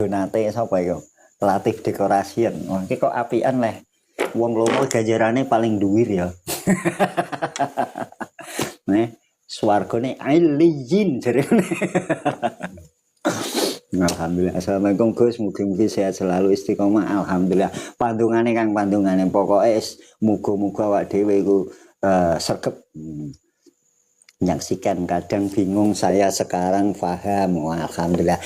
Donate sapa iku? Latif Decoration. Wah, iki kok apian leh. Wong lomo ganjarane paling dhuwur ya. Nih, swargane aliyin jarene. Alhamdulillah. Assalamualaikum Gus, mugi-mugi sehat selalu istiqomah. Alhamdulillah. Pandungane Kang, pandungane pokoke muga-muga awak dhewe iku sregep. Menyaksikan, kadang bingung, saya sekarang paham. Wah, alhamdulillah.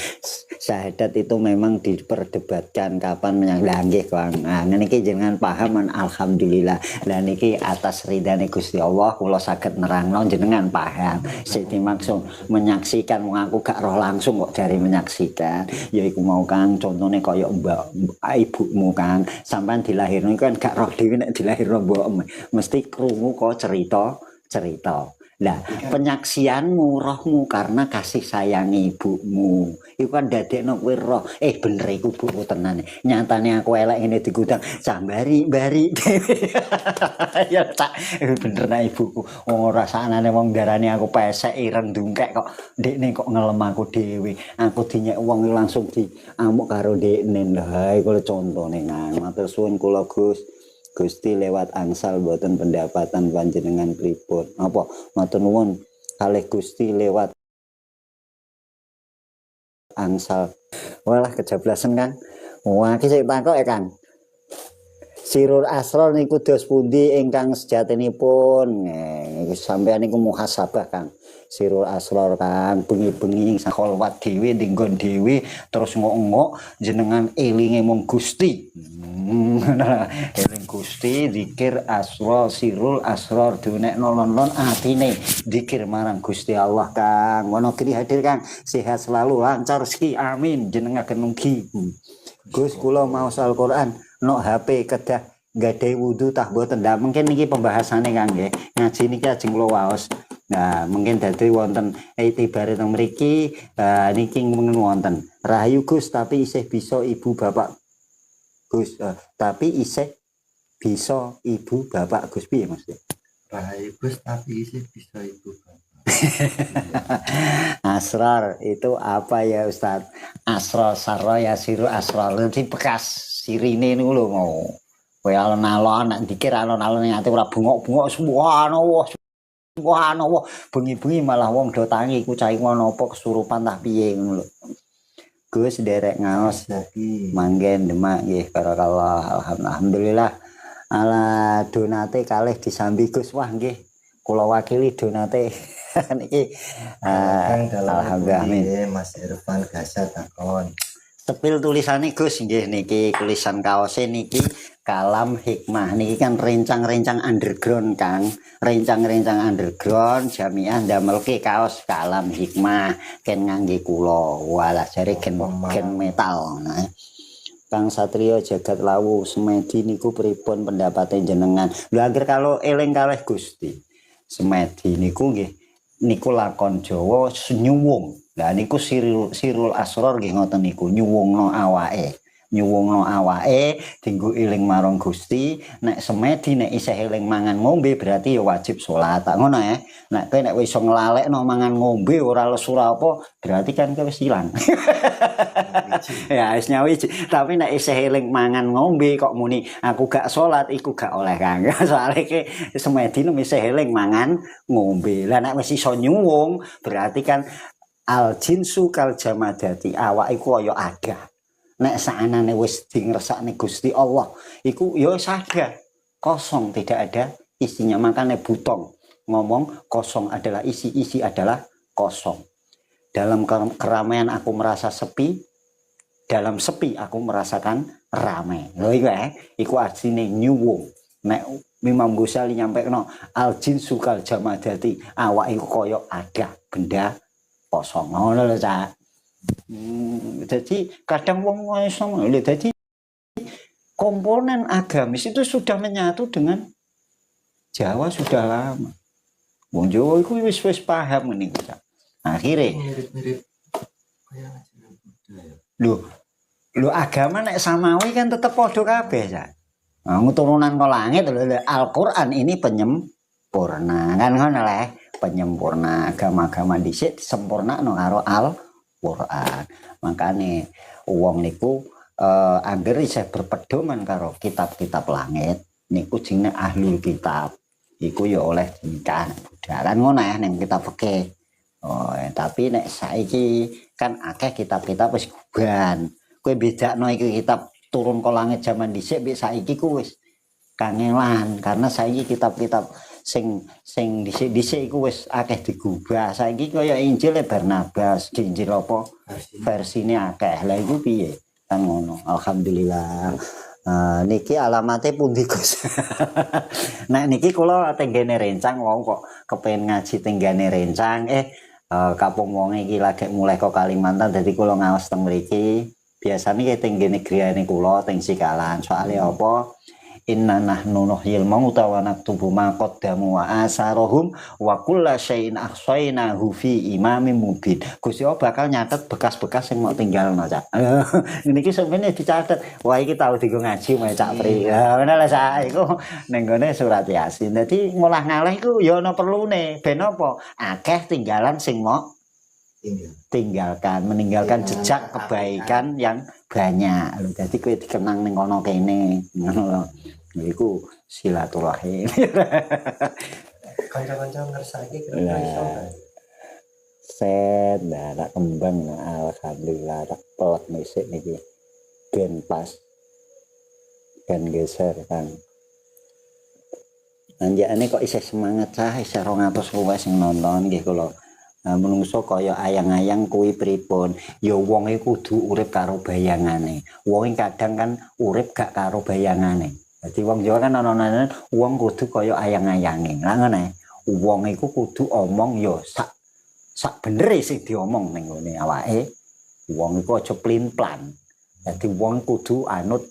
Syahadat itu memang diperdebatkan kapan menyanggih Kang. Nah, niki jenengan paham, alhamdulillah. Dan niki atas ridane Gusti Allah kula saged nerangno jenengan paham. Sing dimaksud menyaksikan aku gak roh langsung kok dari menyaksikan. Yaiku mau Kang, contone kaya mbak ibumu Kang, sampean dilahirno kan gak roh dhewe nek dilahirno mbokmu. Mesti krungu kok cerita. Nah, penyaksianmu rohmu karena kasih sayang ibumu. Iku kan dadekno kowe roh. Bener iku buku tenan. Nyatane aku elek ngene digudang sambari bari. Ya tak bener nek ibuku. Wong ora saknane wong darane aku pesek ireng dungkek kok ndekne kok ngelem aku dhewe. Aku dinyek wong langsung diamuk karo ndekne. Lah iku contone nang. Matur suwun kula Gus. Gusti lewat angsal boten pendapatan panjenengan pripun. Apa matur nuwun kalih Gusti lewat angsal. Walah kejablasen Kang. Wah, iki sik takok ya Kang. Sirul Asrar niku dos pundi ingkang sejatinipun? Sampeyan niku muhasabah Kang. Sirul Asrar Kang, bengi-bengi kholwat dhewe ndinggon dhewe terus ngok-ngok jenengan elinge mung Gusti. Eling Gusti zikir asrar sirul asrar dunekno lon-lon atine zikir marang Gusti Allah Kang. Ngono kiri hadir Kang. Sehat selalu lancar rezeki amin jenengaken mugi. Gus kula maos Al-Qur'an no HP kedah gadai wudu tah boten. Nah, mungkin niki pembahasannya Kang nggih. Ngaji niki ajeng kula waos. Nah, mungkin dadi wonten itibare teng mriki niki wonten. Rahayu Gus tapi isih bisa ibu bapak Gus tapi isih bisa ibu bapak Gus piye Mas? Rahayu Gus tapi isih bisa ibu bapak. Asrar itu apa ya Ustaz? Asrar sarra ya siru asrar itu bekas sirine niku lho mau. Kowe alon-alon nek dikir alon-alon ati ora bungok-bungok subhanallah. Subhanallah bengi-bengi malah wong do tangi iku cah ngono apa kesurupan tah piye ngono lho. Gus derek ngaos manggen Demak nggih barakallah alhamdulillah. Ala donate kalih disambi Gus wah nggih kula wakili donate niki alhamdulillah amin. Mas Irfan Gasa takon. Sepil tulisane Gus nggih niki tulisan kaose niki kalam hikmah niki kan rencang-rencang underground Kang. Rencang-rencang underground jamiah ndamelke kaos kalam hikmah ken ngangge kula. Walah jare gen metal. Nah. Kang Satrio jagat lawu semedi niku pripun pendapate jenengan? Lho akhir kalau eling kalih Gusti. Semedi niku nggih niku lakon Jawa nyuwung. Lah niku sirul asrar nggih ngoten niku nyuwungno awake. Nyuwungno awake dienggo eling marang Gusti. Nek semedi nek isih eling mangan ngombe berarti ya wajib salat. Tak ngono ya. Nek kowe nek wis iso nglalekno mangan ngombe ora lesu apa berarti kan kowe wis ilang. Ya wis nyawiji. Tapi nek isih eling mangan ngombe kok muni aku gak salat iku gak oleh Kang. Soale ki semedi nek isih eling mangan ngombe. Lah nek wis iso nyuwung berarti kan al jinsu kal jamadati awak iku kaya agah. Nek saanane wis dingresakne Gusti Allah iku ya sagah kosong tidak ada isinya. Makanya Butong ngomong kosong adalah isi, isi adalah kosong. Dalam keramaian aku merasa sepi, dalam sepi aku merasakan ramai. Lho iku iku artine nyuwung. Nek Imam Ghazali nyampekno al jinsu kal jamadati awak iku kaya agah benda kosong. Ngono lho Cak. Jadi kadang wong Islam jadi komponen agamis itu sudah menyatu dengan Jawa sudah lama. Wong Jawa itu wis paham ini kita. Akhirnya Mirip-mirip Lho agama nek samawi kan tetep padha kabeh ya. Turunan ke langit Al-Qur'an ini penyempurna. Kan ngono le, penyempurna agama-agama dhisik sempurnakno karo Al-Qur'an. Makane wong niku angger isih berpedoman karo kitab-kitab langit niku jenenge ahlul kitab. Iku ya oleh nikah budalan ngono ya ning kitab fikih. Oh, tapi nek saiki kan akeh kitab-kitab wis guban. Kowe bedakno iki kitab turun ke langit zaman dhisik mbek saiki ku wis kangelan karena saiki kitab-kitab sing dhisik iku wis akeh digubah. Saiki kaya Injil Barnabas, Injil apa versine akeh. Lah iku piye? Kan ngono. Alhamdulillah. Niki alamate pundi Gus? Nek niki kula tenggene rencang wong kok kepengin ngaji tenggane rencang kapung wong iki lagi mulai ke Kalimantan dadi kula ngaos teng mriki. Biasane tenggene griyane kula teng Sikalan. Soale apa? Inna nahnu nuhyil mauta wa naktubu ma qaddamu wa asarahum wa kulla syai'in ahsaynahu fi imamin mubin. Gusti Allah bakal nyatet bekas-bekas sing mau tinggalno Cak. Niki sampeyan dicatet. Wah iki tau digo ngaji Cak Pri. Ya ngono lah Cak iku ning gone surat Yasin. Dadi ngolah ngalih iku ya ana perlune. Ben apa? Akeh tinggalan sing mau meninggalkan jejak kebaikan yang banyak. Lho dadi kowe dikenang ning kono kene. Ngono lho. Iku silaturahim. Kanca-kanca ngersake kira-kira iso kan. Set tak kembang alhamdulillah tak pelek nisik niki. Ben pas. Ben geser kan. Anjakane kok isih semangat cah isih 200 luwih sing nonton nggih kula. Menungso kaya ayang-ayang kuwi pripun ya wong iku kudu urip karo bayangane. Wong kadang kan urip gak karo bayangane. Dadi wong Jawa kan ana wong kudu kaya ayang-ayange. Lah ngene. Wong iku kudu omong ya sak benere sing diomong ning ngene awake. Wong iku aja plin-plan. Dadi wong kudu anut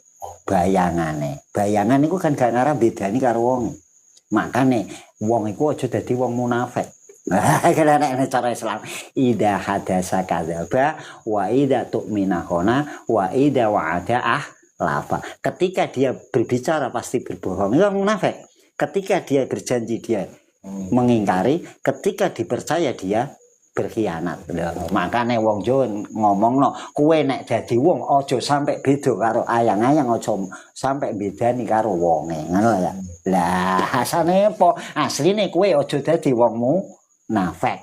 bayangane. Bayangan iku kan gak ngarah bedani karo wong. Makane wong iku aja dadi wong munafik. Kalau nek cara Islam ida hadasa kadzaba wa ida tu'mina khona wa ida wa'ada lafa. Ketika dia berbicara pasti berbohong. Itu munafik. Ketika dia berjanji dia mengingkari, ketika dipercaya dia berkhianat. Makanya wong Jawa ngomongno, kowe nek dadi wong aja sampai beda karo ayang-ayang, aja sampai bedani karo wonge. Ngono ya. Lah, asane apa? Asline kowe aja dadi wongmu nafek.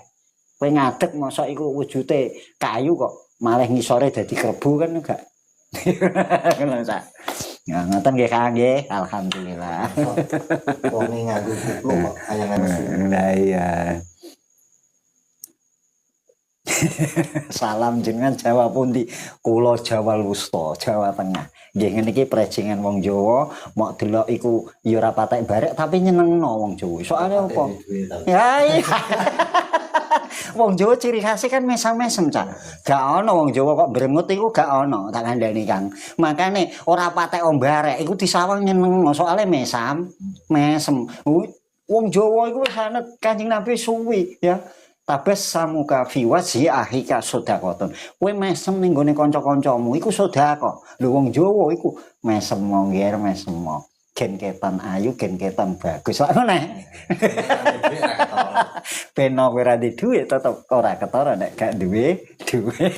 Kowe ngadeg mosok iku wujude kayu kok malah ngisore dadi krebu kan enggak. Ngono Cak. Ya ngoten nggih Kang nggih, alhamdulillah. Wong nganggo buku kok ayang-ayang. Lah iya. Salam jenengan Jawa pundi? Kula Jawa Wusta, Jawa Tengah. Nggih ngene iki prejengan wong Jawa, mok delok iku ya ora patek barek tapi nyenengno wong Jawa. Soale apa? Ya iya. Wong Jawa ciri khasnya kan mesam-mesem Cak. Gak ono wong Jawa kok berengut iku gak ono tak kandhani Kang. Makane ora patek ombarek iku disawang nyenengno soalnya mesam, mesem. Wong Jawa iku wis anut Kanjeng Nabi suwi ya. Tabas samuka fi wajhi ahika sedekahun. Kowe mesem ning gone kanca-kancamu iku sedekah. Lho wong Jawa iku mesem ngger mesem. Gen ketan ayu, gen ketan bagus. Lah ngono. Ben ora duwe tetep ora ketara nek gak duwe duwe.